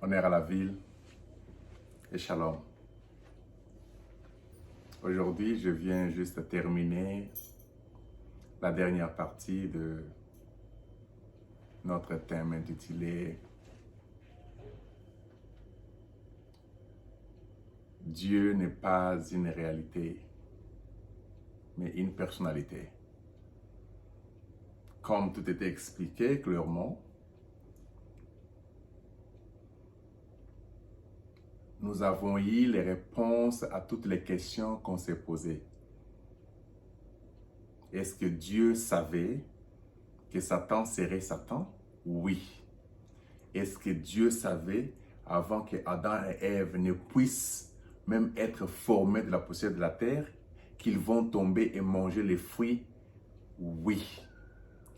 Honneur à la ville et shalom. Aujourd'hui, je viens juste terminer la dernière partie de notre thème intitulé Dieu n'est pas une réalité, mais une personnalité. Comme tout était expliqué clairement, nous avons eu les réponses à toutes les questions qu'on s'est posées. Est-ce que Dieu savait que Satan serait Satan? Oui. Est-ce que Dieu savait, avant que Adam et Ève ne puissent même être formés de la poussière de la terre, qu'ils vont tomber et manger les fruits? Oui.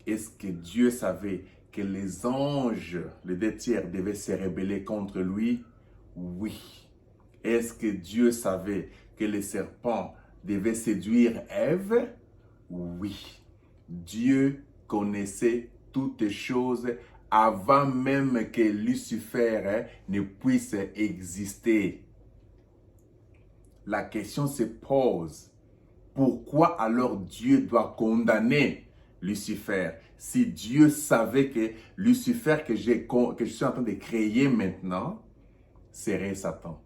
Est-ce que Dieu savait que les anges, les deux tiers, devaient se rebeller contre lui? Oui. Est-ce que Dieu savait que les serpents devaient séduire Ève? Oui. Dieu connaissait toutes choses avant même que Lucifer ne puisse exister. La question se pose, pourquoi alors Dieu doit condamner Lucifer? Si Dieu savait que Lucifer que je suis en train de créer maintenant serait Satan.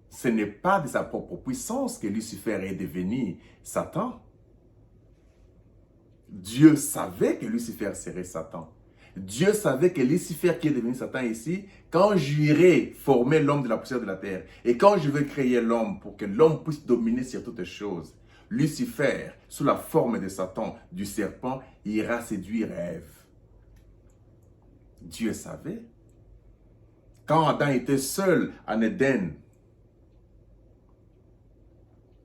Ce n'est pas de sa propre puissance que Lucifer est devenu Satan. Dieu savait que Lucifer serait Satan. Dieu savait que Lucifer qui est devenu Satan ici, quand j'irai former l'homme de la poussière de la terre, et quand je vais créer l'homme pour que l'homme puisse dominer sur toutes choses, Lucifer, sous la forme de Satan, du serpent, ira séduire Ève. Dieu savait. Quand Adam était seul en Éden,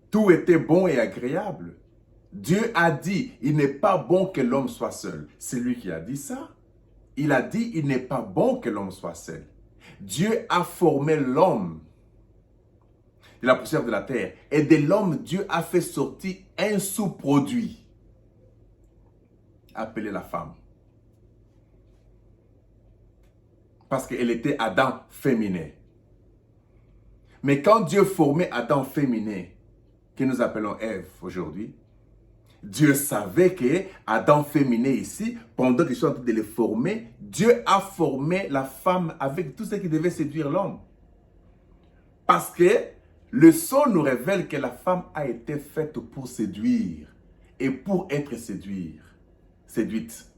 tout était bon et agréable. Dieu a dit, il n'est pas bon que l'homme soit seul. C'est lui qui a dit ça. Il a dit, il n'est pas bon que l'homme soit seul. Dieu a formé l'homme de la poussière de la terre. Et de l'homme, Dieu a fait sortir un sous-produit, appelé la femme. Parce qu'elle était Adam féminin. Mais quand Dieu formait Adam féminin, que nous appelons Ève aujourd'hui, Dieu savait que Adam féminin ici, pendant qu'il soit en train de le former, Dieu a formé la femme avec tout ce qui devait séduire l'homme. Parce que le son nous révèle que la femme a été faite pour séduire et pour être séduite.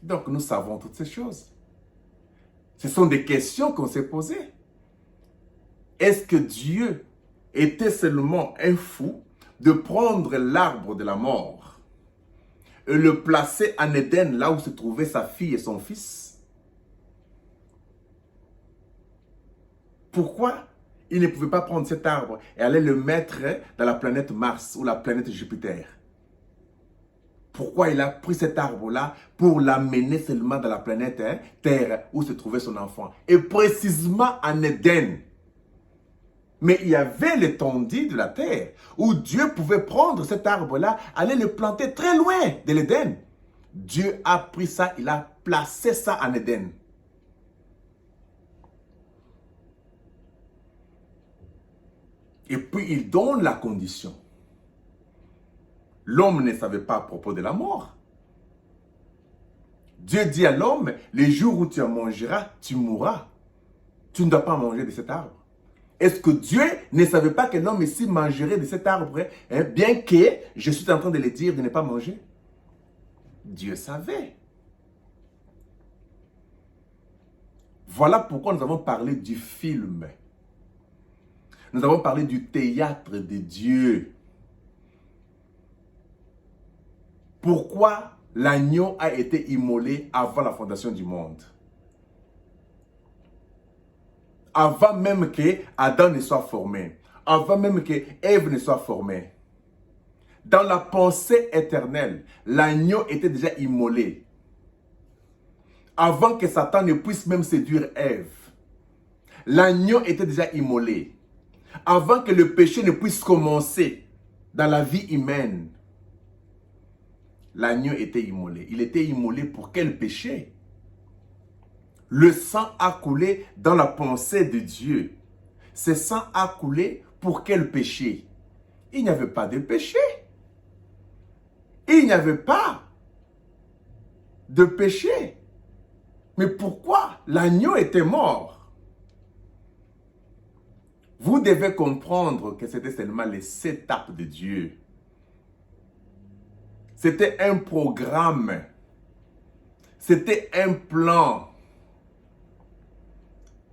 Donc nous savons toutes ces choses. Ce sont des questions qu'on s'est posées. Est-ce que Dieu était seulement un fou de prendre l'arbre de la mort et le placer en Éden, là où se trouvaient sa fille et son fils? Pourquoi il ne pouvait pas prendre cet arbre et aller le mettre dans la planète Mars ou la planète Jupiter? Pourquoi il a pris cet arbre-là pour l'amener seulement dans la planète Terre où se trouvait son enfant? Et précisément en Éden. Mais il y avait l'étendue de la terre où Dieu pouvait prendre cet arbre-là, aller le planter très loin de l'Éden. Dieu a pris ça, il a placé ça en Éden. Et puis il donne la condition. L'homme ne savait pas à propos de la mort. Dieu dit à l'homme, les jours où tu en mangeras, tu mourras. Tu ne dois pas manger de cet arbre. Est-ce que Dieu ne savait pas que l'homme ici mangerait de cet arbre, bien que je suis en train de le dire de ne pas manger? Dieu savait. Voilà pourquoi nous avons parlé du film. Nous avons parlé du théâtre de Dieu. Pourquoi l'agneau a été immolé avant la fondation du monde? Avant même que Adam ne soit formé, avant même que Ève ne soit formée. Dans la pensée éternelle, l'agneau était déjà immolé. Avant que Satan ne puisse même séduire Ève, l'agneau était déjà immolé. Avant que le péché ne puisse commencer dans la vie humaine, l'agneau était immolé. Il était immolé pour quel péché? Le sang a coulé dans la pensée de Dieu. Ce sang a coulé pour quel péché? Il n'y avait pas de péché. Il n'y avait pas de péché. Mais pourquoi l'agneau était mort? Vous devez comprendre que c'était seulement les étapes de Dieu. C'était un programme. C'était un plan.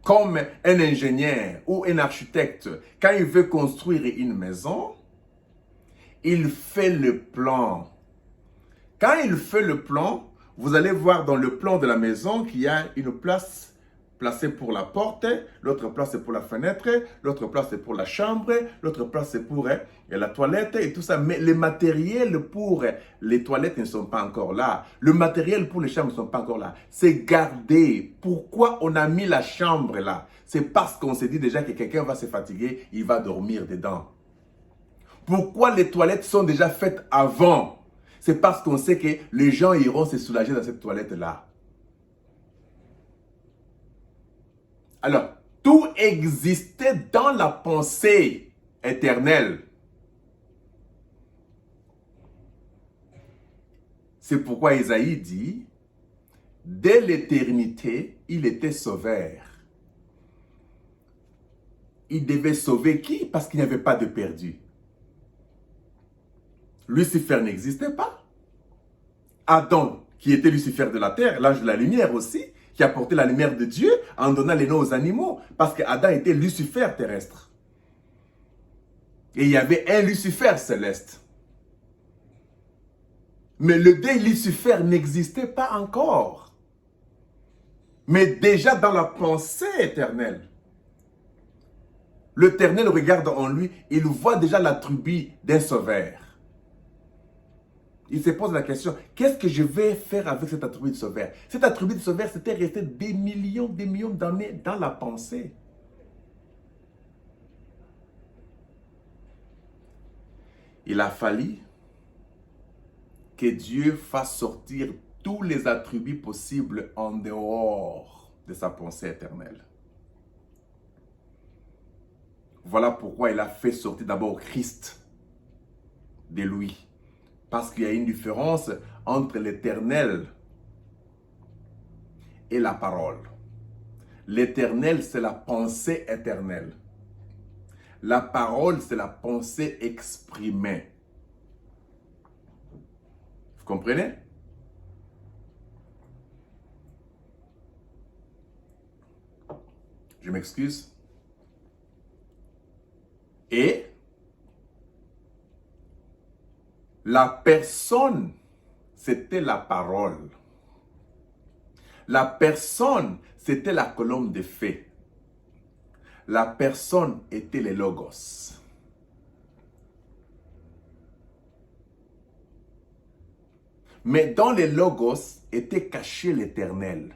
Comme un ingénieur ou un architecte, quand il veut construire une maison, il fait le plan. Quand il fait le plan, vous allez voir dans le plan de la maison qu'il y a une place placée pour la porte, l'autre place c'est pour la fenêtre, l'autre place c'est pour la chambre, l'autre place c'est pour la toilette et tout ça. Mais les matériels pour les toilettes ne sont pas encore là. Le matériel pour les chambres ne sont pas encore là. C'est gardé. Pourquoi on a mis la chambre là? C'est parce qu'on s'est dit déjà que quelqu'un va se fatiguer, il va dormir dedans. Pourquoi les toilettes sont déjà faites avant? C'est parce qu'on sait que les gens iront se soulager dans cette toilette-là. Alors, tout existait dans la pensée éternelle. C'est pourquoi Isaïe dit, dès l'éternité, il était sauveur. Il devait sauver qui? Parce qu'il n'y avait pas de perdu. Lucifer n'existait pas. Adam, qui était Lucifer de la terre, l'ange de la lumière aussi, qui a porté la lumière de Dieu en donnant les noms aux animaux, parce qu'Adam était Lucifer terrestre. Et il y avait un Lucifer céleste. Mais le dé Lucifer n'existait pas encore. Mais déjà dans la pensée éternelle, l'Éternel regarde en lui, il voit déjà l'attribut d'un sauveur. Il se pose la question, qu'est-ce que je vais faire avec cet attribut de sauveur? Cet attribut de sauveur, c'était resté des millions d'années dans la pensée. Il a fallu que Dieu fasse sortir tous les attributs possibles en dehors de sa pensée éternelle. Voilà pourquoi il a fait sortir d'abord Christ de lui. Parce qu'il y a une différence entre l'éternel et la parole. L'éternel, c'est la pensée éternelle. La parole, c'est la pensée exprimée. Vous comprenez? Je m'excuse. Et la personne, c'était la parole. La personne, c'était la colonne de feu. La personne était le logos. Mais dans les logos était caché l'Éternel.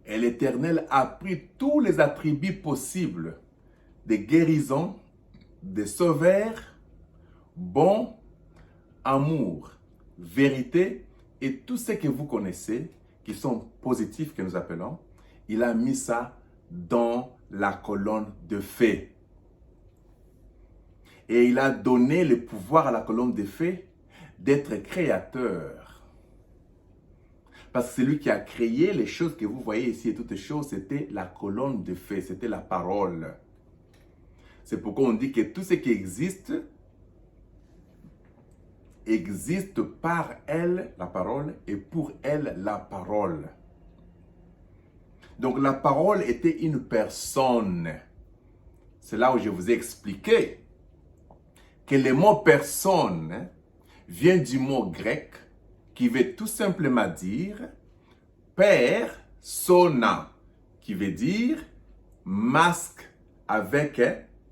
Et l'Éternel a pris tous les attributs possibles de guérison, de sauveur, bon, amour, vérité et tout ce que vous connaissez, qui sont positifs que nous appelons, il a mis ça dans la colonne de feu. Et il a donné le pouvoir à la colonne de feu d'être créateur. Parce que c'est lui qui a créé les choses que vous voyez ici et toutes les choses, c'était la colonne de feu, c'était la parole. C'est pourquoi on dit que tout ce qui existe par elle, la parole, et pour elle, la parole. Donc la parole était une personne. C'est là où je vous ai expliqué que le mot personne vient du mot grec qui veut tout simplement dire persona, qui veut dire masque avec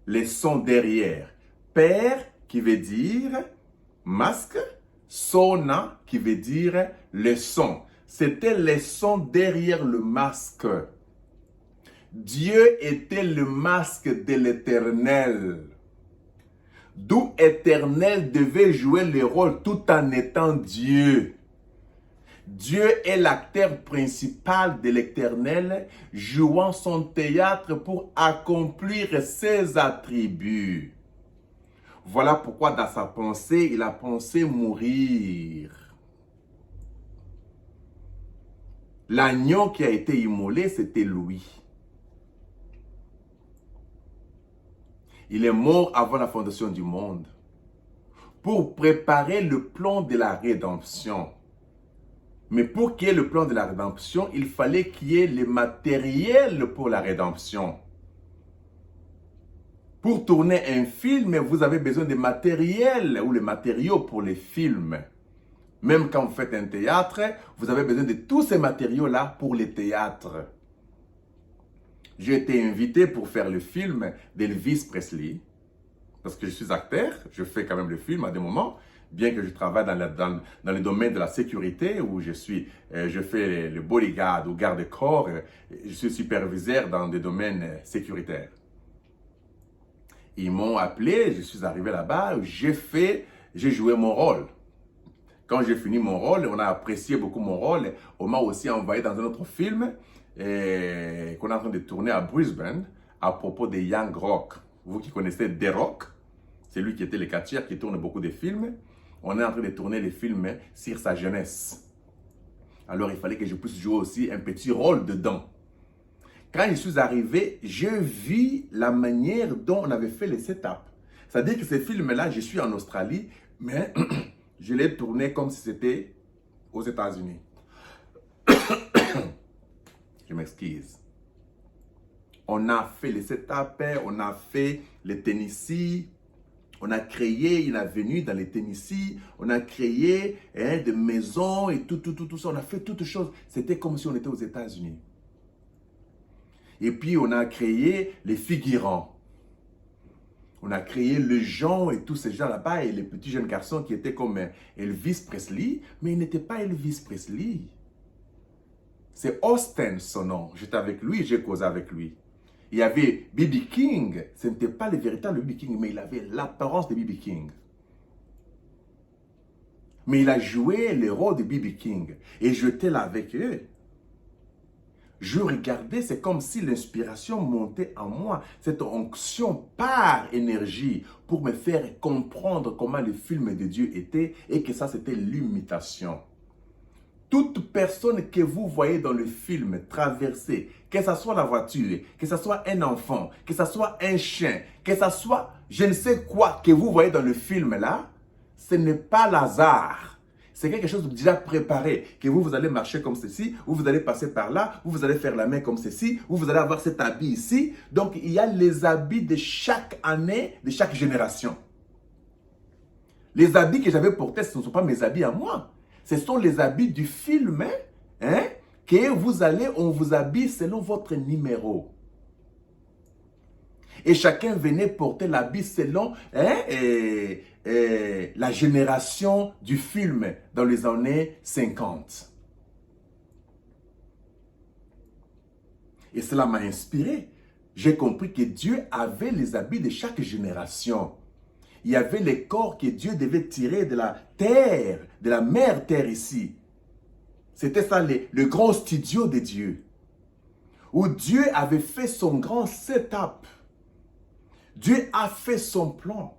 les sons derrière. Père qui veut dire masque, sona qui veut dire le son. C'était le son derrière le masque. Dieu était le masque de l'Éternel. D'où Éternel devait jouer le rôle tout en étant Dieu. Dieu est l'acteur principal de l'Éternel, jouant son théâtre pour accomplir ses attributs. Voilà pourquoi dans sa pensée, il a pensé mourir. L'agneau qui a été immolé, c'était lui. Il est mort avant la fondation du monde pour préparer le plan de la rédemption. Mais pour qu'il y ait le plan de la rédemption, il fallait qu'il y ait les matériels pour la rédemption. Pour tourner un film, vous avez besoin de matériel ou les matériaux pour les films. Même quand vous faites un théâtre, vous avez besoin de tous ces matériaux-là pour les théâtres. J'ai été invité pour faire le film d'Elvis Presley. Parce que je suis acteur, je fais quand même le film à des moments. Bien que je travaille dans le domaine de la sécurité, où je fais le bodyguard ou garde-corps, je suis superviseur dans des domaines sécuritaires. Ils m'ont appelé, je suis arrivé là-bas, j'ai joué mon rôle. Quand j'ai fini mon rôle, on a apprécié beaucoup mon rôle. On m'a aussi envoyé dans un autre film qu'on est en train de tourner à Brisbane à propos de Young Rock. Vous qui connaissez The Rock, c'est lui qui était le catcheur qui tourne beaucoup de films. On est en train de tourner les films sur sa jeunesse. Alors il fallait que je puisse jouer aussi un petit rôle dedans. Quand je suis arrivé, je vis la manière dont on avait fait les setups. C'est-à-dire que ces films-là, je suis en Australie, mais je l'ai tourné comme si c'était aux États-Unis. Je m'excuse. On a fait les setups, on a fait les Tennessee, on a créé une avenue dans les Tennessee, on a créé des maisons et tout ça. On a fait toutes choses. C'était comme si on était aux États-Unis. Et puis, on a créé les figurants. On a créé les gens et tous ces gens là-bas et les petits jeunes garçons qui étaient comme Elvis Presley, mais il n'était pas Elvis Presley. C'est Austin son nom. J'étais avec lui, j'ai causé avec lui. Il y avait B.B. King. Ce n'était pas le véritable B.B. King, mais il avait l'apparence de B.B. King. Mais il a joué le rôle de B.B. King. Et j'étais là avec eux. Je regardais, c'est comme si l'inspiration montait en moi. Cette onction par énergie pour me faire comprendre comment le film de Dieu était et que ça, c'était l'imitation. Toute personne que vous voyez dans le film traverser, que ce soit la voiture, que ce soit un enfant, que ce soit un chien, que ce soit je ne sais quoi que vous voyez dans le film là, ce n'est pas l'hasard. C'est quelque chose de déjà préparé, que vous allez marcher comme ceci, ou vous allez passer par là, ou vous allez faire la main comme ceci, ou vous allez avoir cet habit ici. Donc, il y a les habits de chaque année, de chaque génération. Les habits que j'avais portés, ce ne sont pas mes habits à moi. Ce sont les habits du film, que vous allez, on vous habille selon votre numéro. Et chacun venait porter l'habit selon la génération du film dans les années 50. Et cela m'a inspiré. J'ai compris que Dieu avait les habits de chaque génération. Il y avait les corps que Dieu devait tirer de la terre, de la mère terre ici. C'était ça le grand studio de Dieu. Où Dieu avait fait son grand setup. Dieu a fait son plan.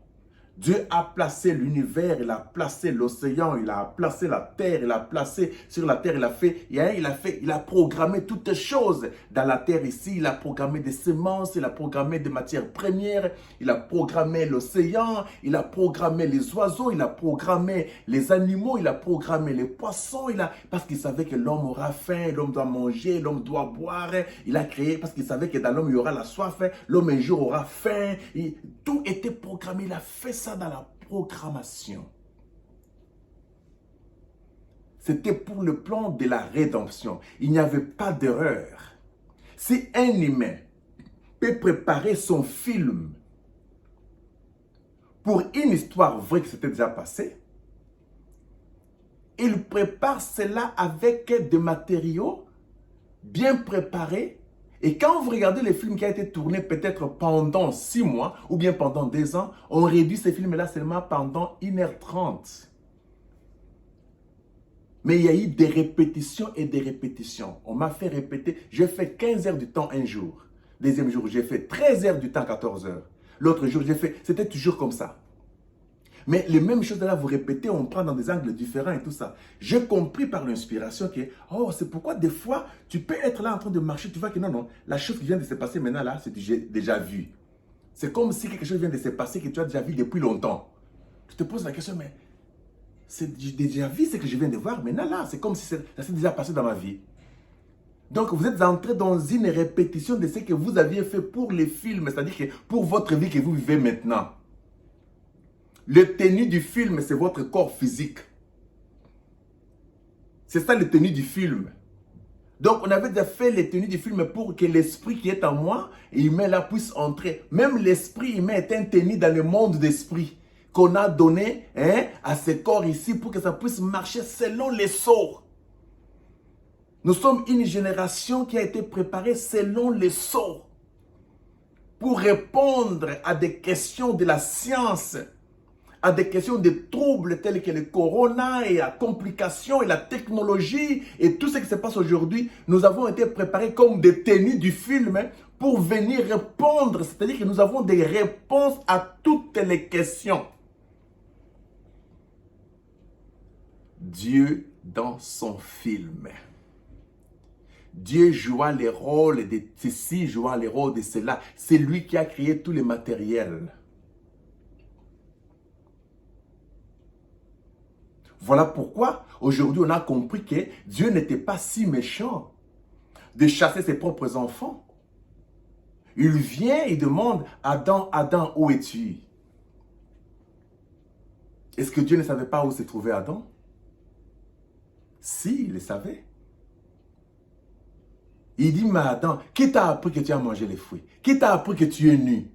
Dieu a placé l'univers, il a placé l'océan, il a placé la terre, il a placé sur la terre, il a programmé toutes choses dans la terre ici, il a programmé des semences, il a programmé des matières premières, il a programmé l'océan, il a programmé les oiseaux, il a programmé les animaux, il a programmé les poissons, parce qu'il savait que l'homme aura faim, l'homme doit manger, l'homme doit boire, il a créé parce qu'il savait que dans l'homme il y aura la soif, l'homme un jour aura faim, tout était programmé, il a fait ça dans la programmation. C'était pour le plan de la rédemption. Il n'y avait pas d'erreur. Si un humain peut préparer son film pour une histoire vraie qui s'était déjà passée, il prépare cela avec des matériaux bien préparés. Et quand vous regardez les films qui ont été tournés peut-être pendant 6 mois ou bien pendant 2 ans, on réduit ces films-là seulement pendant 1h30. Mais il y a eu des répétitions et des répétitions. On m'a fait répéter. J'ai fait 15 heures du temps un jour. Deuxième jour, j'ai fait 13 heures du temps, 14 heures. L'autre jour, j'ai fait... C'était toujours comme ça. Mais les mêmes choses là, vous répétez, on prend dans des angles différents et tout ça. J'ai compris par l'inspiration que, oh, c'est pourquoi des fois, tu peux être là en train de marcher, tu vois que non, non, la chose qui vient de se passer maintenant là, c'est que j'ai déjà vu. C'est comme si quelque chose vient de se passer que tu as déjà vu depuis longtemps. Tu te poses la question, mais j'ai déjà vu ce que je viens de voir maintenant là, c'est comme si ça s'est déjà passé dans ma vie. Donc vous êtes entré dans une répétition de ce que vous aviez fait pour les films, c'est-à-dire que pour votre vie que vous vivez maintenant. Le tenue du film, c'est votre corps physique. C'est ça le tenue du film. Donc, on avait déjà fait les tenues du film pour que l'esprit qui est en moi, humain là, puisse entrer. Même l'esprit humain est un tenue dans le monde d'esprit qu'on a donné à ce corps ici pour que ça puisse marcher selon les sorts. Nous sommes une génération qui a été préparée selon les sorts pour répondre à des questions de la science, à des questions de troubles tels que le corona et la complication et la technologie et tout ce qui se passe aujourd'hui. Nous avons été préparés comme des tenues du film pour venir répondre. C'est-à-dire que nous avons des réponses à toutes les questions. Dieu dans son film. Dieu joua les rôles de ceci, joua les rôles de cela. C'est lui qui a créé tous les matériels. Voilà pourquoi aujourd'hui on a compris que Dieu n'était pas si méchant de chasser ses propres enfants. Il vient et demande, Adam, Adam, où es-tu? Est-ce que Dieu ne savait pas où se trouvait Adam? Si, il le savait. Il dit, mais Adam, qui t'a appris que tu as mangé les fruits? Qui t'a appris que tu es nu?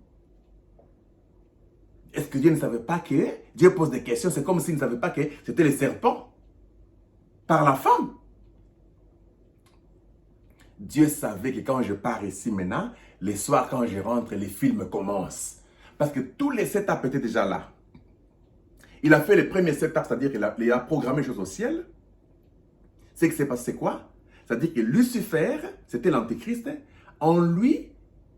Est-ce que Dieu ne savait pas que... Dieu pose des questions, c'est comme s'il ne savait pas que c'était le serpent par la femme. Dieu savait que quand je pars ici maintenant, les soirs quand je rentre, les films commencent. Parce que tous les setups étaient déjà là. Il a fait les premiers setups, c'est-à-dire qu'il a programmé les choses au ciel. C'est que c'est passé quoi? C'est-à-dire que Lucifer, c'était l'antéchrist, en lui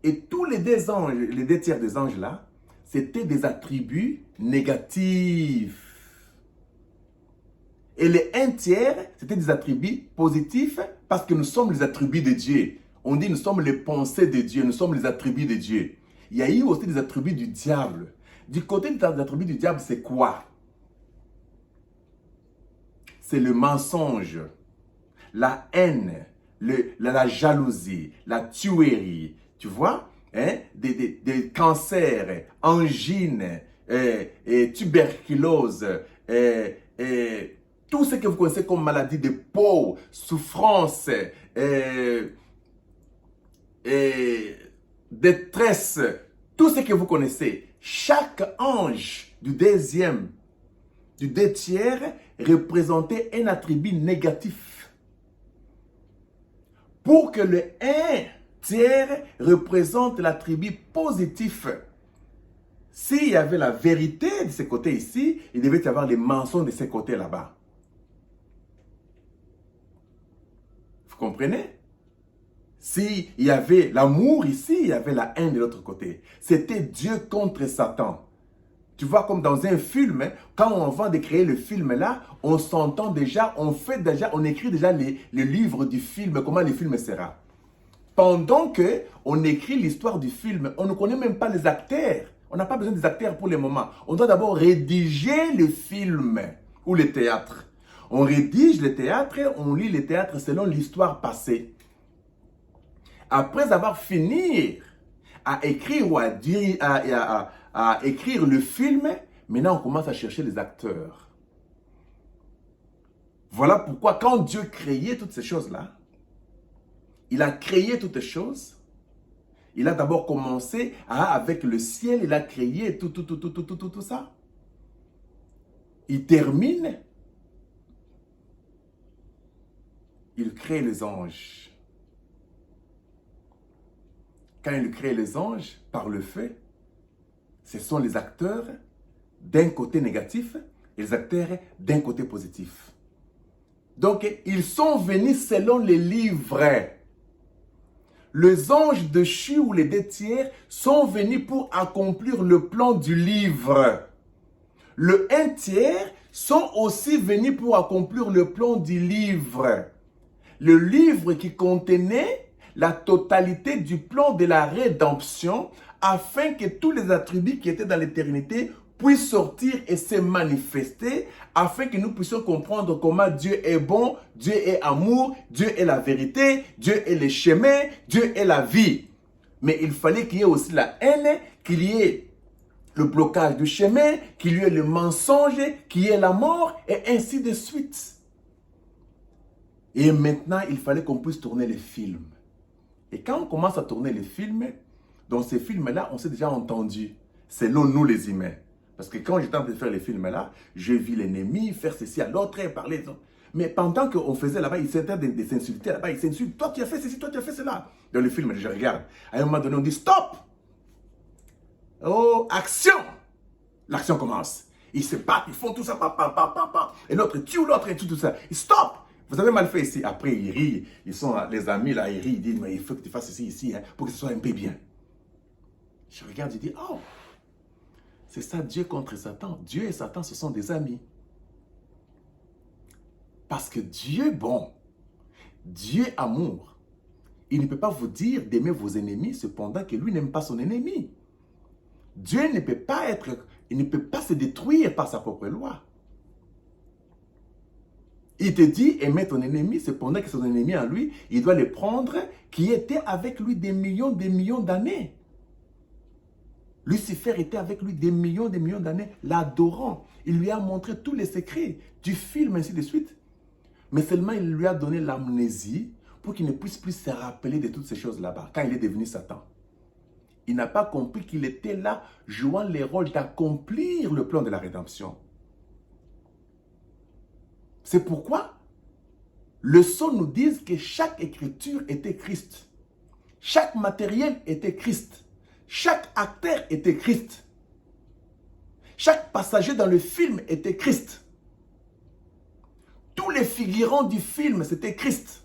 et tous les deux anges, les deux tiers des anges là, c'était des attributs négatifs. Et les un tiers, c'était des attributs positifs parce que nous sommes les attributs de Dieu. On dit nous sommes les pensées de Dieu, nous sommes les attributs de Dieu. Il y a eu aussi des attributs du diable. Du côté des attributs du diable, c'est quoi? C'est le mensonge, la haine, la jalousie, la tuerie, tu vois? Des cancers, angines, tuberculose, tout ce que vous connaissez comme maladie de peau, souffrance, détresse, tout ce que vous connaissez. Chaque ange du deux tiers représentait un attribut négatif. Pour que le 1 tiers représente l'attribut positif. S'il y avait la vérité de ce côté ici, il devait y avoir les mensonges de ce côté là-bas. Vous comprenez? S'il y avait l'amour ici, il y avait la haine de l'autre côté. C'était Dieu contre Satan. Tu vois, comme dans un film, quand on va de créer le film là, on s'entend déjà, on écrit déjà le livre du film, comment le film sera. Pendant qu'on écrit l'histoire du film, on ne connaît même pas les acteurs. On n'a pas besoin des acteurs pour le moment. On doit d'abord rédiger le film ou le théâtre. On rédige le théâtre, on lit le théâtre selon l'histoire passée. Après avoir fini à écrire ou à écrire le film, maintenant on commence à chercher les acteurs. Voilà pourquoi quand Dieu créait toutes ces choses-là, il a créé toutes ces choses. Il a d'abord commencé avec le ciel, il a créé tout ça. Il termine, il crée les anges. Quand il crée les anges, par le fait, ce sont les acteurs d'un côté négatif et les acteurs d'un côté positif. Donc, ils sont venus selon les livres. Les anges de Chu ou les 2 tiers sont venus pour accomplir le plan du livre. Le 1 tiers sont aussi venus pour accomplir le plan du livre. Le livre qui contenait la totalité du plan de la rédemption afin que tous les attributs qui étaient dans l'éternité puissent sortir et se manifester afin que nous puissions comprendre comment Dieu est bon, Dieu est amour, Dieu est la vérité, Dieu est le chemin, Dieu est la vie. Mais il fallait qu'il y ait aussi la haine, qu'il y ait le blocage du chemin, qu'il y ait le mensonge, qu'il y ait la mort et ainsi de suite. Et maintenant, il fallait qu'on puisse tourner les films. Et quand on commence à tourner les films, dans ces films-là, on s'est déjà entendu, selon nous les humains. Parce que quand j'étais en train de faire les films-là, je vis l'ennemi faire ceci à l'autre et parler. Mais pendant qu'on faisait là-bas, ils s'étaient de s'insulter là-bas, ils s'insultent. Toi, tu as fait ceci, toi, tu as fait cela. Dans le film, je regarde. À un moment donné, on dit stop. Oh, action. L'action commence. Ils se battent, ils font tout ça, et l'autre tue l'autre et tout ça. Stop. Vous avez mal fait ici. Après, ils rient. Ils sont les amis là, ils rient. Ils disent, mais il faut que tu fasses ceci ici, hein, pour que ce soit un peu bien. Je regarde, je dis, oh, c'est ça Dieu contre Satan. Dieu et Satan, ce sont des amis. Parce que Dieu est bon. Dieu est amour. Il ne peut pas vous dire d'aimer vos ennemis, cependant que lui n'aime pas son ennemi. Dieu ne peut pas il ne peut pas se détruire par sa propre loi. Il te dit, aimer ton ennemi, cependant que son ennemi en lui, il doit le prendre, qui était avec lui des millions d'années. Lucifer était avec lui des millions d'années, l'adorant. Il lui a montré tous les secrets du film, ainsi de suite. Mais seulement il lui a donné l'amnésie pour qu'il ne puisse plus se rappeler de toutes ces choses là-bas, quand il est devenu Satan. Il n'a pas compris qu'il était là, jouant le rôle d'accomplir le plan de la rédemption. C'est pourquoi le sceau nous dit que chaque écriture était Christ. Chaque matériel était Christ. Chaque acteur était Christ. Chaque passager dans le film était Christ. Tous les figurants du film, c'était Christ.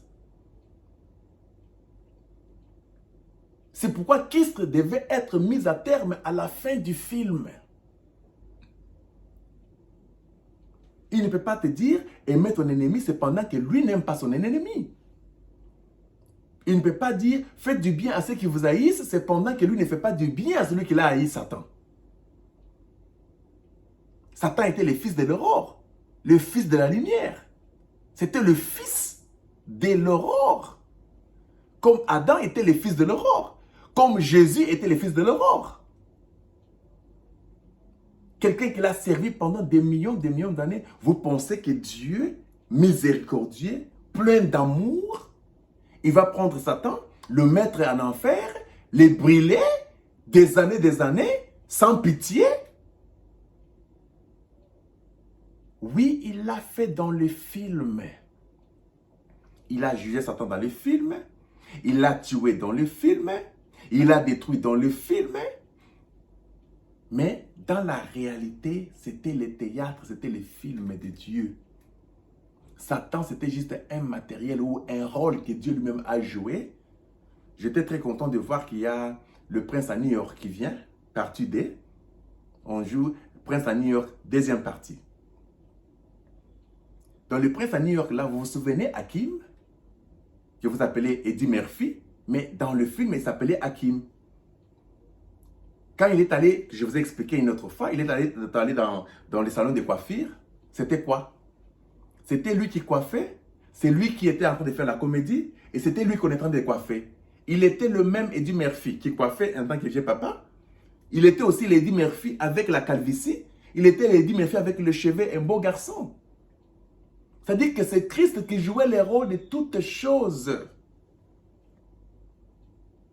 C'est pourquoi Christ devait être mis à terme à la fin du film. Il ne peut pas te dire aimer ton ennemi cependant que lui n'aime pas son ennemi. Il ne peut pas dire faites du bien à ceux qui vous haïssent cependant que lui ne fait pas du bien à celui qui l'a haï, Satan. Satan était le fils de l'aurore, le fils de la lumière. C'était le fils de l'aurore. Comme Adam était le fils de l'aurore. Comme Jésus était le fils de l'aurore. Quelqu'un qui l'a servi pendant des millions d'années, vous pensez que Dieu, miséricordieux, plein d'amour, il va prendre Satan, le mettre en enfer, les brûler des années, sans pitié? Oui, il l'a fait dans le film. Il a jugé Satan dans le film. Il l'a tué dans le film. Il l'a détruit dans le film. Mais dans la réalité, c'était le théâtre, c'était le film de Dieu. Satan, c'était juste un matériel ou un rôle que Dieu lui-même a joué. J'étais très content de voir qu'il y a le Prince à New York qui vient, partie 2. On joue Prince à New York, deuxième partie. Dans le Prince à New York, là, vous vous souvenez, Hakim, que vous appelez Eddie Murphy, mais dans le film, il s'appelait Hakim. Quand il est allé, je vous ai expliqué une autre fois, il est allé dans les salons de coiffure. C'était quoi? C'était lui qui coiffait, c'est lui qui était en train de faire la comédie, et c'était lui qu'on est en train de coiffer. Il était le même Eddie Murphy qui coiffait en tant que vieux papa. Il était aussi l'Eddie Murphy avec la calvitie. Il était l'Eddie Murphy avec le cheveu, un beau garçon. C'est-à-dire que c'est Christ qui jouait le rôle de toutes choses.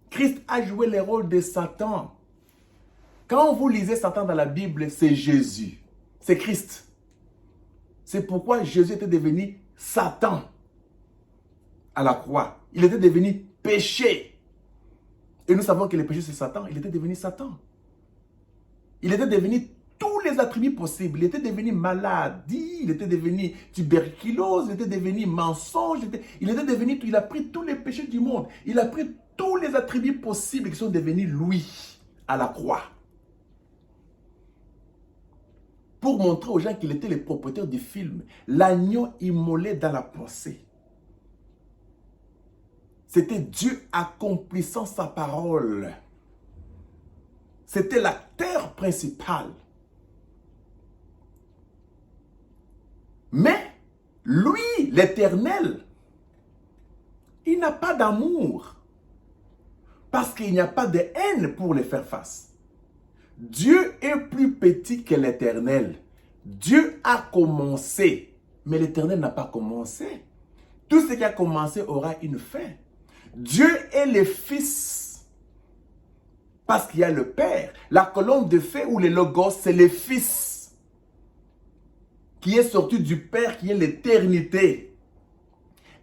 Christ a joué le rôle de Satan. Quand vous lisez Satan dans la Bible, c'est Jésus. C'est Christ. C'est pourquoi Jésus était devenu Satan à la croix. Il était devenu péché. Et nous savons que le péché c'est Satan. Il était devenu Satan. Il était devenu tous les attributs possibles. Il était devenu maladie, il était devenu tuberculose, il était devenu mensonge, il a pris tous les péchés du monde. Il a pris tous les attributs possibles qui sont devenus lui à la croix. Pour montrer aux gens qu'il était le propriétaire du film. L'agneau immolé dans la pensée. C'était Dieu accomplissant sa parole. C'était l'acteur principal. Mais, lui, l'Éternel, il n'a pas d'amour. Parce qu'il n'y a pas de haine pour les faire face. Dieu est plus petit que l'Éternel. Dieu a commencé, mais l'Éternel n'a pas commencé. Tout ce qui a commencé aura une fin. Dieu est le Fils, parce qu'il y a le Père. La colonne de feu ou le Logos, c'est le Fils, qui est sorti du Père, qui est l'éternité.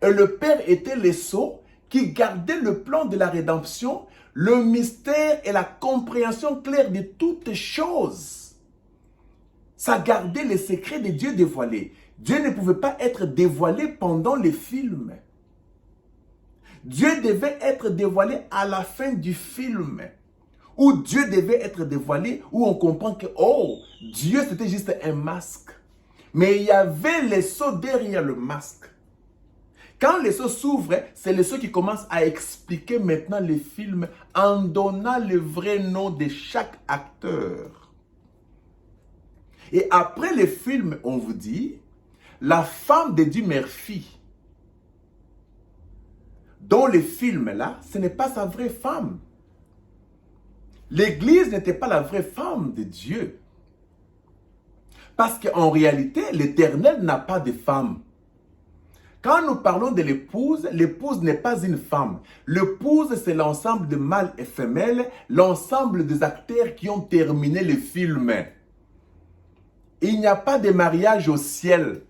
Et le Père était le sceau qui gardait le plan de la rédemption, le mystère et la compréhension claire de toutes choses. Ça gardait les secrets de Dieu dévoilés. Dieu ne pouvait pas être dévoilé pendant les films. Dieu devait être dévoilé à la fin du film. Où Dieu devait être dévoilé, où on comprend que, oh, Dieu c'était juste un masque. Mais il y avait les sceaux derrière le masque. Quand les sceaux s'ouvrent, c'est les sceaux qui commencent à expliquer maintenant les films en donnant le vrai nom de chaque acteur. Et après les films, on vous dit, la femme d'Eddie Murphy, dans les films-là, ce n'est pas sa vraie femme. L'Église n'était pas la vraie femme de Dieu. Parce qu'en réalité, l'Éternel n'a pas de femme. Quand nous parlons de l'épouse n'est pas une femme. L'épouse, c'est l'ensemble de mâles et femelles, l'ensemble des acteurs qui ont terminé le film. Il n'y a pas de mariage au ciel.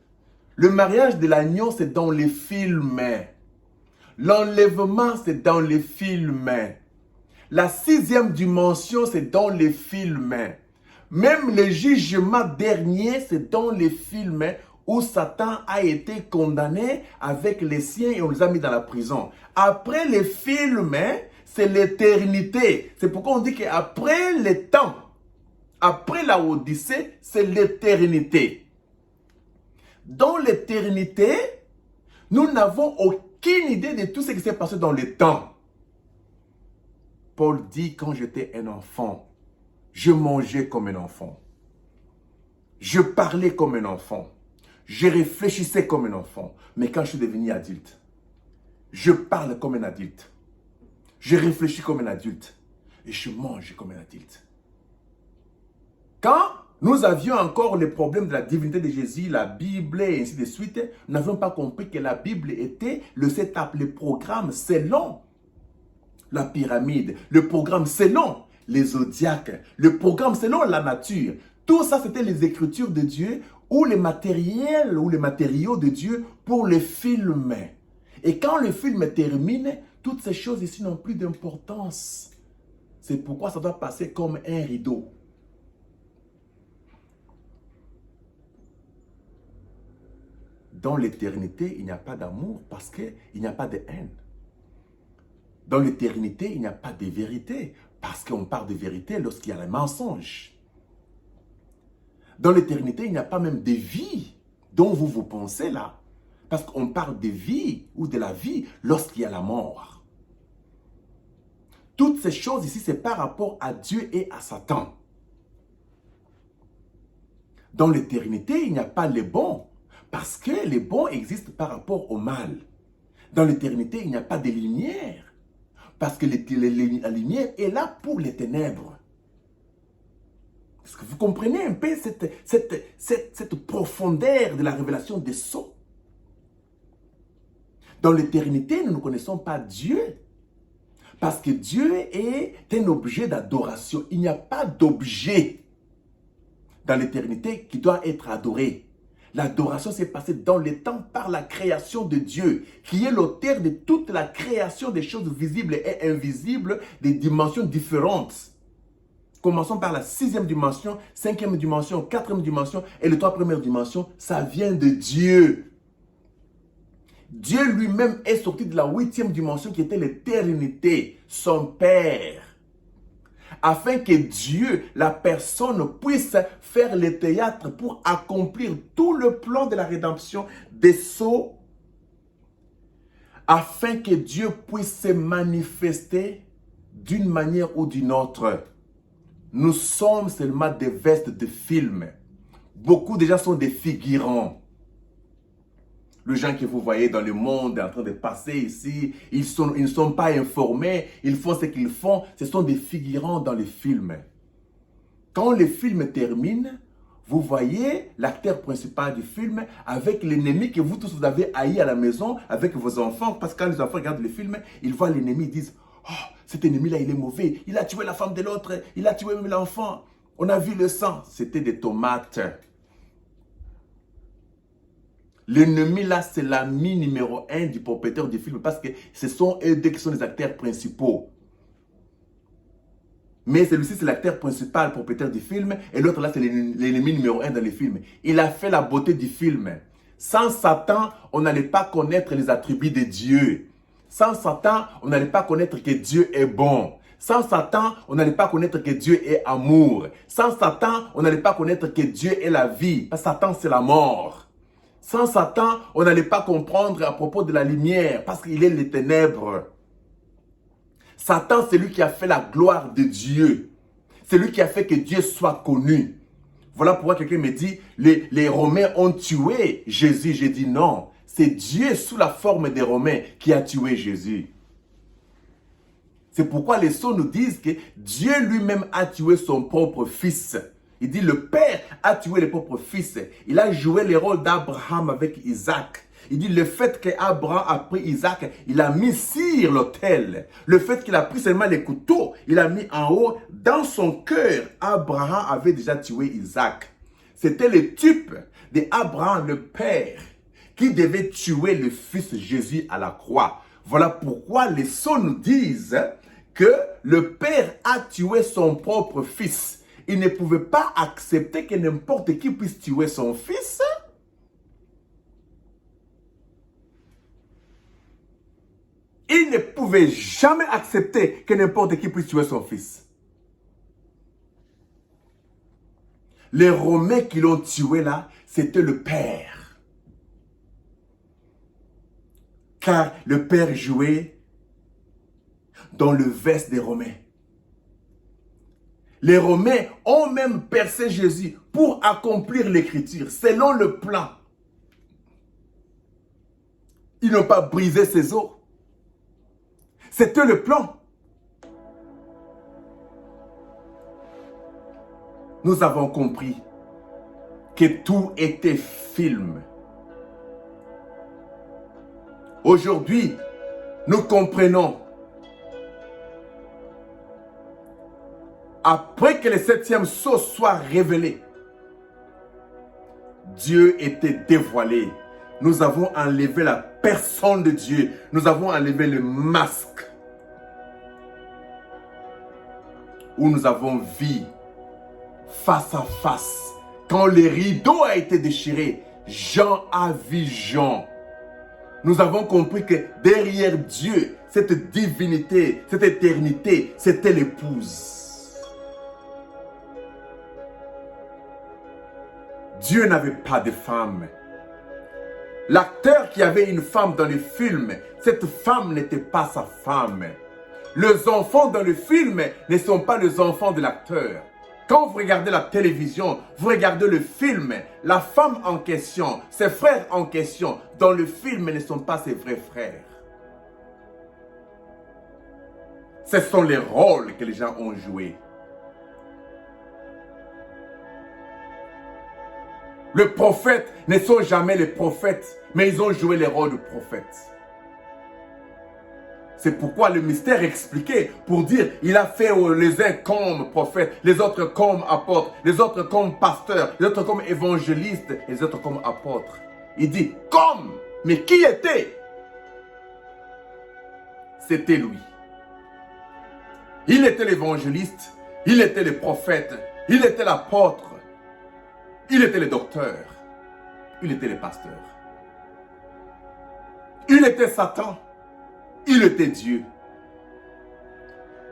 Le mariage de l'agneau, c'est dans les films. L'enlèvement, c'est dans les films. La 6e dimension, c'est dans les films. Même le jugement dernier, c'est dans les films où Satan a été condamné avec les siens et on les a mis dans la prison. Après les films, c'est l'éternité. C'est pourquoi on dit qu'après les temps, après la Odyssée, c'est l'éternité. Dans l'éternité, nous n'avons aucune idée de tout ce qui s'est passé dans le temps. Paul dit, quand j'étais un enfant, je mangeais comme un enfant. Je parlais comme un enfant. Je réfléchissais comme un enfant. Mais quand je suis devenu adulte, je parle comme un adulte. Je réfléchis comme un adulte. Et je mange comme un adulte. Quand nous avions encore les problèmes de la divinité de Jésus, la Bible et ainsi de suite, nous n'avions pas compris que la Bible était le setup, le programme selon la pyramide, le programme selon les zodiaques, le programme selon la nature. Tout ça, c'était les écritures de Dieu ou les matériels ou les matériaux de Dieu pour les films. Et quand le film termine, toutes ces choses ici n'ont plus d'importance. C'est pourquoi ça doit passer comme un rideau. Dans l'éternité, il n'y a pas d'amour parce qu'il n'y a pas de haine. Dans l'éternité, il n'y a pas de vérité parce qu'on parle de vérité lorsqu'il y a le mensonge. Dans l'éternité, il n'y a pas même de vie dont vous pensez là. Parce qu'on parle de vie ou de la vie lorsqu'il y a la mort. Toutes ces choses ici, c'est par rapport à Dieu et à Satan. Dans l'éternité, il n'y a pas les bons. Parce que les bons existent par rapport au mal. Dans l'éternité, il n'y a pas de lumière. Parce que la lumière est là pour les ténèbres. Est-ce que vous comprenez un peu cette profondeur de la révélation des sceaux? Dans l'éternité, nous ne connaissons pas Dieu. Parce que Dieu est un objet d'adoration. Il n'y a pas d'objet dans l'éternité qui doit être adoré. L'adoration s'est passée dans le temps par la création de Dieu, qui est l'auteur de toute la création des choses visibles et invisibles, des dimensions différentes. Commençons par la 6e dimension, 5e dimension, 4e dimension et les 3 premières dimensions. Ça vient de Dieu. Dieu lui-même est sorti de la 8e dimension qui était l'éternité, son Père. Afin que Dieu, la personne, puisse faire le théâtre pour accomplir tout le plan de la rédemption des sceaux, afin que Dieu puisse se manifester d'une manière ou d'une autre. Nous sommes seulement des vestes de film. Beaucoup de gens sont des figurants. Les gens que vous voyez dans le monde en train de passer ici, ils ne sont pas informés, ils font ce qu'ils font, ce sont des figurants dans les films. Quand le film termine, vous voyez l'acteur principal du film avec l'ennemi que vous tous vous avez haï à la maison avec vos enfants. Parce que quand les enfants regardent le film, ils voient l'ennemi, ils disent « Oh, cet ennemi-là, il est mauvais, il a tué la femme de l'autre, il a tué même l'enfant. On a vu le sang. » C'était des tomates. L'ennemi là, c'est l'ami numéro 1 du propriétaire du film parce que ce sont eux deux qui sont les acteurs principaux. Mais celui-ci, c'est l'acteur principal, propriétaire du film, et l'autre là, c'est l'ennemi numéro 1 dans le film. Il a fait la beauté du film. Sans Satan, on n'allait pas connaître les attributs de Dieu. Sans Satan, on n'allait pas connaître que Dieu est bon. Sans Satan, on n'allait pas connaître que Dieu est amour. Sans Satan, on n'allait pas connaître que Dieu est la vie. Satan, c'est la mort. Sans Satan, on n'allait pas comprendre à propos de la lumière, parce qu'il est les ténèbres. Satan, c'est lui qui a fait la gloire de Dieu. C'est lui qui a fait que Dieu soit connu. Voilà pourquoi quelqu'un me dit, les Romains ont tué Jésus. J'ai dit non, c'est Dieu sous la forme des Romains qui a tué Jésus. C'est pourquoi les sceaux nous disent que Dieu lui-même a tué son propre fils. Il dit le Père a tué le propre fils. Il a joué le rôle d'Abraham avec Isaac. Il dit le fait qu'Abraham a pris Isaac, il a mis sur l'autel. Le fait qu'il a pris seulement les couteaux, il a mis en haut. Dans son cœur, Abraham avait déjà tué Isaac. C'était le type d'Abraham, le Père, qui devait tuer le fils Jésus à la croix. Voilà pourquoi les sceaux nous disent que le Père a tué son propre fils. Il ne pouvait pas accepter que n'importe qui puisse tuer son fils. Il ne pouvait jamais accepter que n'importe qui puisse tuer son fils. Les Romains qui l'ont tué là, c'était le Père. Car le Père jouait dans le veste des Romains. Les Romains ont même percé Jésus pour accomplir l'écriture, selon le plan. Ils n'ont pas brisé ses os. C'était le plan. Nous avons compris que tout était film. Aujourd'hui, nous comprenons. Après que le 7e sceau soit révélé, Dieu était dévoilé. Nous avons enlevé la personne de Dieu. Nous avons enlevé le masque. Où nous avons vu face à face. Quand le rideau a été déchiré, Jean a vu Jean. Nous avons compris que derrière Dieu, cette divinité, cette éternité, c'était l'épouse. Dieu n'avait pas de femme. L'acteur qui avait une femme dans le film, cette femme n'était pas sa femme. Les enfants dans le film ne sont pas les enfants de l'acteur. Quand vous regardez la télévision, vous regardez le film, la femme en question, ses frères en question, dans le film ne sont pas ses vrais frères. Ce sont les rôles que les gens ont joués. Les prophètes ne sont jamais les prophètes, mais ils ont joué les rôles de prophètes. C'est pourquoi le mystère est expliqué pour dire il a fait les uns comme prophètes, les autres comme apôtres, les autres comme pasteurs, les autres comme évangélistes, et les autres comme apôtres. Il dit comme, mais qui était? C'était lui. Il était l'évangéliste, Il était le prophète, il était l'apôtre, il était le docteur, il était le pasteur. Il était Satan, il était Dieu.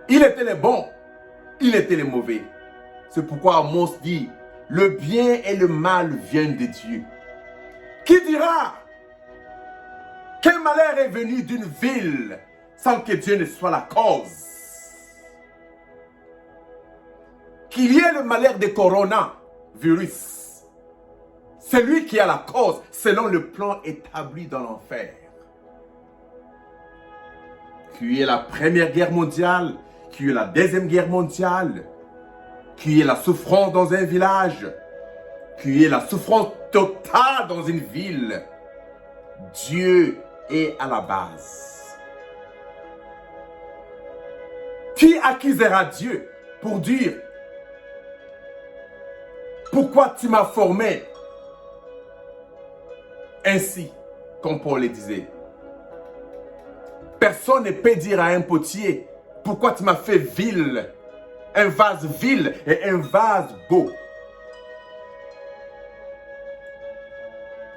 Il était le bon, il était le mauvais. C'est pourquoi Amos dit, le bien et le mal viennent de Dieu. Qui dira, quel malheur est venu d'une ville sans que Dieu ne soit la cause? Qu'il y ait le malheur de coronavirus, c'est lui qui a la cause selon le plan établi dans l'enfer. Qu'il y ait la première guerre mondiale, qu'il y ait la deuxième guerre mondiale, qu'il y ait la souffrance dans un village, qu'il y ait la souffrance totale dans une ville, Dieu est à la base. Qui accusera Dieu pour dire pourquoi tu m'as formé ainsi, comme Paul le disait? Personne ne peut dire à un potier pourquoi tu m'as fait vil, un vase vil et un vase beau.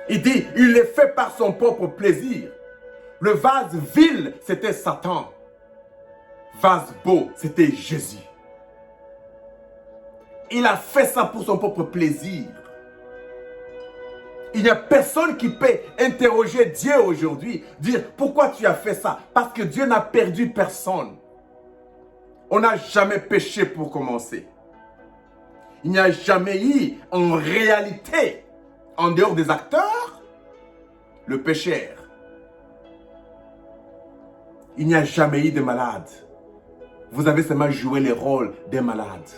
Il dit, il est fait par son propre plaisir. Le vase vil, c'était Satan. Vase beau, c'était Jésus. Il a fait ça pour son propre plaisir. Il n'y a personne qui peut interroger Dieu aujourd'hui, dire pourquoi tu as fait ça? Parce que Dieu n'a perdu personne. On n'a jamais péché pour commencer. Il n'y a jamais eu en réalité, en dehors des acteurs, le pécheur. Il n'y a jamais eu de malade. Vous avez seulement joué le rôle des malades.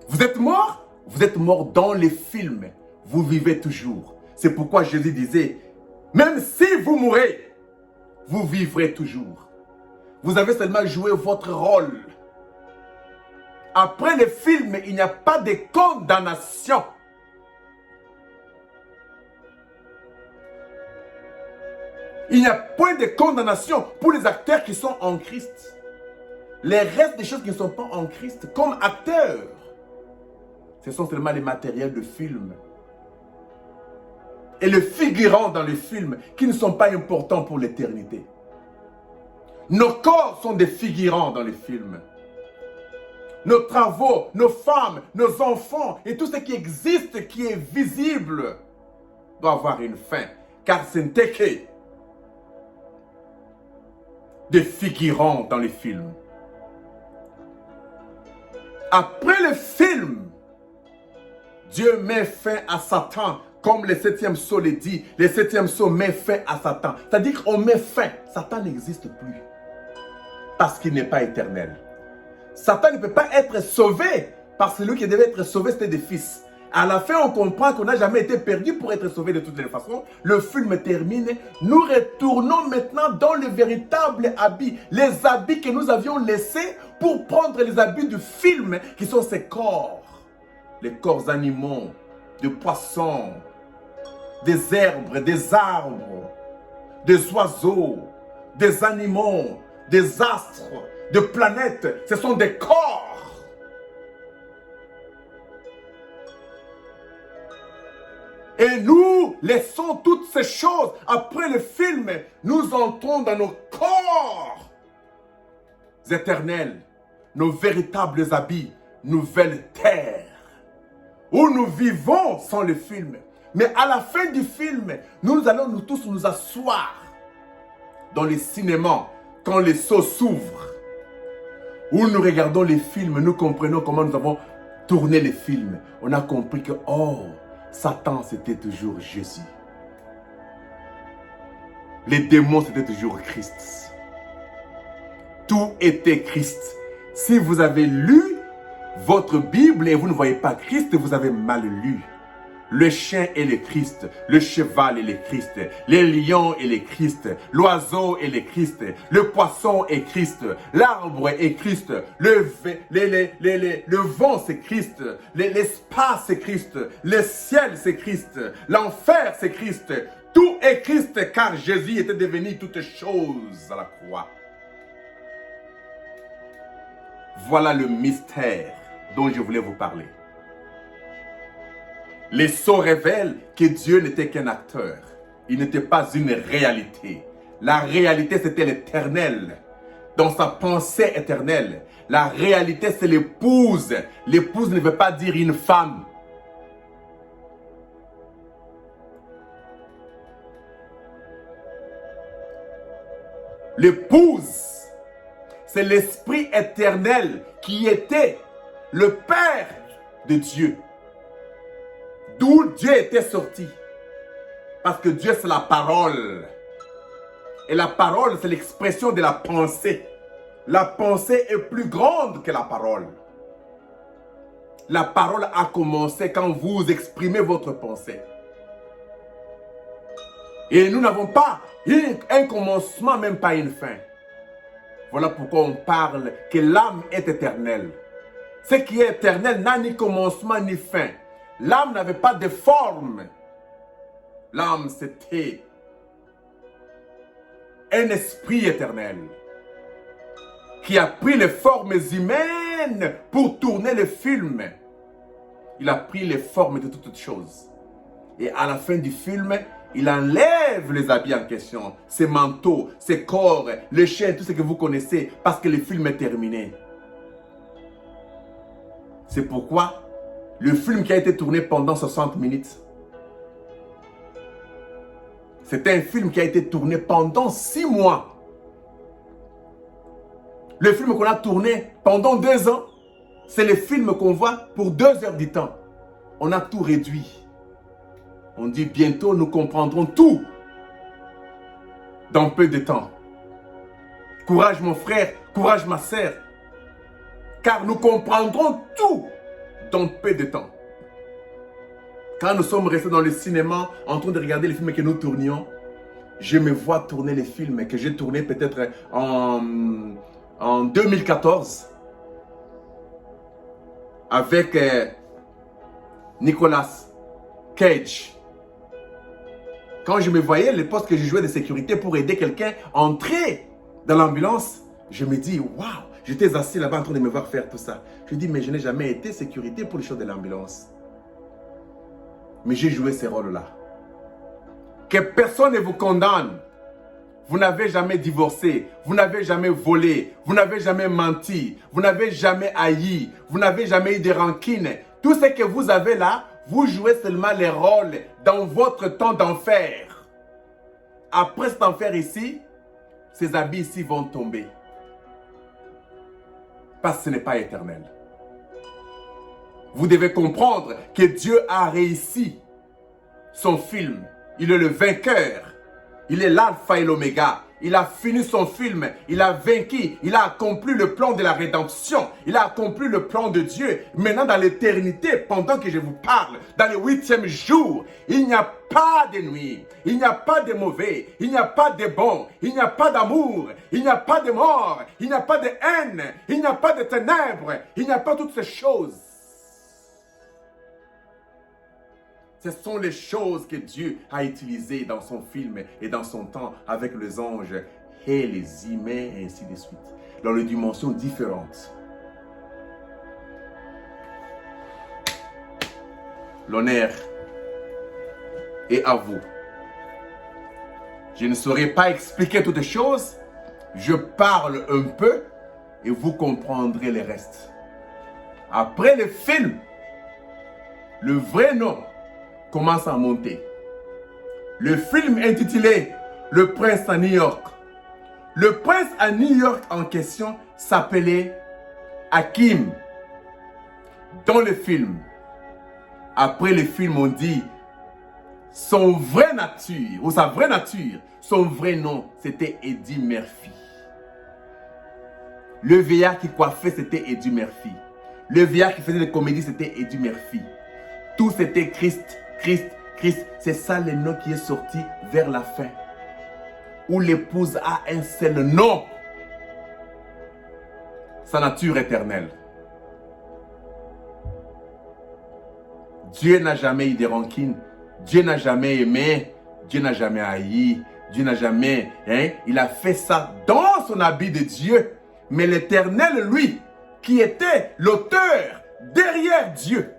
Vous êtes mort? Vous êtes mort dans les films. Vous vivez toujours. C'est pourquoi Jésus disait, même si vous mourrez, vous vivrez toujours. Vous avez seulement joué votre rôle. Après le film, il n'y a pas de condamnation. Il n'y a point de condamnation pour les acteurs qui sont en Christ. Les restes des choses qui ne sont pas en Christ, comme acteurs, ce sont seulement les matériels de film. Et les figurants dans le film qui ne sont pas importants pour l'éternité. Nos corps sont des figurants dans les films. Nos travaux, nos femmes, nos enfants et tout ce qui existe, qui est visible, doit avoir une fin. Car ce n'était que des figurants dans les films. Après le film, Dieu met fin à Satan, comme le 7e sceau le dit. Le 7e sceau met fin à Satan. C'est-à-dire qu'on met fin. Satan n'existe plus. Parce qu'il n'est pas éternel. Satan ne peut pas être sauvé. Parce que celui qui devait être sauvé, c'était des fils. À la fin, on comprend qu'on n'a jamais été perdu pour être sauvé de toutes les façons. Le film termine. Nous retournons maintenant dans le véritable habit. Les habits que nous avions laissés pour prendre les habits du film, qui sont ces corps. Les corps animaux, des poissons, des herbes, des arbres, des oiseaux, des animaux, des astres, des planètes. Ce sont des corps. Et nous laissons toutes ces choses. Après le film, nous entrons dans nos corps éternels, nos véritables habits, nouvelle terre, où nous vivons sans le film. Mais à la fin du film, nous allons nous tous nous asseoir dans les cinémas, quand les sceaux s'ouvrent, où nous regardons les films, nous comprenons comment nous avons tourné les films. On a compris que, oh, Satan, c'était toujours Jésus. Les démons, c'était toujours Christ. Tout était Christ. Si vous avez lu votre Bible et vous ne voyez pas Christ, vous avez mal lu. Le chien est le Christ, le cheval est le Christ, les lions est le Christ, l'oiseau est le Christ, le poisson est Christ, l'arbre est Christ, le vent c'est Christ, l'espace c'est Christ, le ciel c'est Christ, l'enfer c'est Christ. Tout est Christ car Jésus était devenu toutes choses à la croix. Voilà le mystère dont je voulais vous parler. Les sceaux révèlent que Dieu n'était qu'un acteur. Il n'était pas une réalité. La réalité, c'était l'éternel. Dans sa pensée éternelle, la réalité, c'est l'épouse. L'épouse ne veut pas dire une femme. L'épouse, c'est l'esprit éternel qui était le Père de Dieu. D'où Dieu était sorti. Parce que Dieu, c'est la parole. Et la parole, c'est l'expression de la pensée. La pensée est plus grande que la parole. La parole a commencé quand vous exprimez votre pensée. Et nous n'avons pas un commencement, même pas une fin. Voilà pourquoi on parle que l'âme est éternelle. Ce qui est éternel n'a ni commencement ni fin. L'âme n'avait pas de forme. L'âme, c'était un esprit éternel qui a pris les formes humaines pour tourner le film. Il a pris les formes de toutes choses. Et à la fin du film, il enlève les habits en question, ses manteaux, ses corps, les chaînes, tout ce que vous connaissez, parce que le film est terminé. C'est pourquoi le film qui a été tourné pendant 60 minutes, c'était un film qui a été tourné pendant 6 mois. Le film qu'on a tourné pendant 2 ans, c'est le film qu'on voit pour 2 heures du temps. On a tout réduit. On dit bientôt nous comprendrons tout dans peu de temps. Courage mon frère, courage ma sœur, car nous comprendrons tout dans peu de temps. Quand nous sommes restés dans le cinéma en train de regarder les films que nous tournions, je me vois tourner les films que j'ai tournés peut-être en 2014 avec Nicolas Cage. Quand je me voyais les postes que je jouais de sécurité pour aider quelqu'un à entrer dans l'ambulance, je me dis, waouh, j'étais assis là-bas en train de me voir faire tout ça. Je dis, mais je n'ai jamais été sécurité pour les choses de l'ambulance. Mais j'ai joué ces rôles-là. Que personne ne vous condamne. Vous n'avez jamais divorcé, vous n'avez jamais volé, vous n'avez jamais menti, vous n'avez jamais haï, vous n'avez jamais eu de rancune. Tout ce que vous avez là, vous jouez seulement les rôles dans votre temps d'enfer. Après cet enfer ici, ces habits ici vont tomber. Parce que ce n'est pas éternel. Vous devez comprendre que Dieu a réussi son film. Il est le vainqueur. Il est l'alpha et l'oméga. Il a fini son film. Il a vaincu. Il a accompli le plan de la rédemption. Il a accompli le plan de Dieu. Maintenant, dans l'éternité, pendant que je vous parle, dans le 8e jour, il n'y a pas de nuit. Il n'y a pas de mauvais. Il n'y a pas de bon. Il n'y a pas d'amour. Il n'y a pas de mort. Il n'y a pas de haine. Il n'y a pas de ténèbres. Il n'y a pas toutes ces choses. Ce sont les choses que Dieu a utilisées dans son film et dans son temps avec les anges et les humains et ainsi de suite. Dans les dimensions différentes. L'honneur est à vous. Je ne saurais pas expliquer toutes les choses. Je parle un peu et vous comprendrez le reste. Après le film, le vrai nom commence à monter. Le film intitulé Le Prince à New York. Le prince à New York en question s'appelait Hakim. Dans le film, après le film, on dit son vrai nature, ou sa vraie nature, son vrai nom, c'était Eddie Murphy. Le vieillard qui coiffait, c'était Eddie Murphy. Le vieillard qui faisait des comédies, c'était Eddie Murphy. Tout c'était Christ. C'est ça le nom qui est sorti vers la fin. Où l'épouse a un seul nom. Sa nature éternelle. Dieu n'a jamais eu de rancune. Dieu n'a jamais aimé. Dieu n'a jamais haï. Dieu n'a jamais... il a fait ça dans son habit de Dieu. Mais l'Éternel, lui, qui était l'auteur derrière Dieu,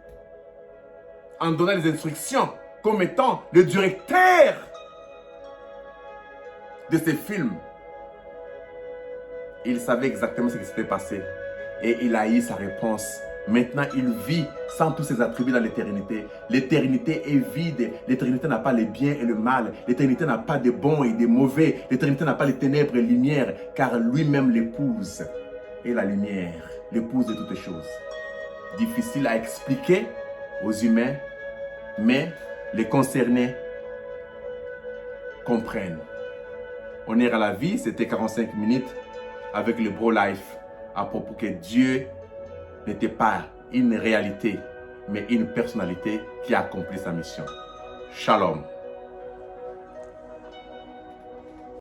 en donnant les instructions comme étant le directeur de ces films. Il savait exactement ce qui s'était passé et il a eu sa réponse. Maintenant, il vit sans tous ses attributs dans l'éternité. L'éternité est vide. L'éternité n'a pas le bien et le mal. L'éternité n'a pas de bons et de mauvais. L'éternité n'a pas les ténèbres et lumière, car lui-même l'épouse est la lumière, l'épouse de toutes choses. Difficile à expliquer aux humains, mais les concernés comprennent. Honneur à la vie, c'était 45 minutes avec le Bro Life à propos que Dieu n'était pas une réalité, mais une personnalité qui a accompli sa mission. Shalom.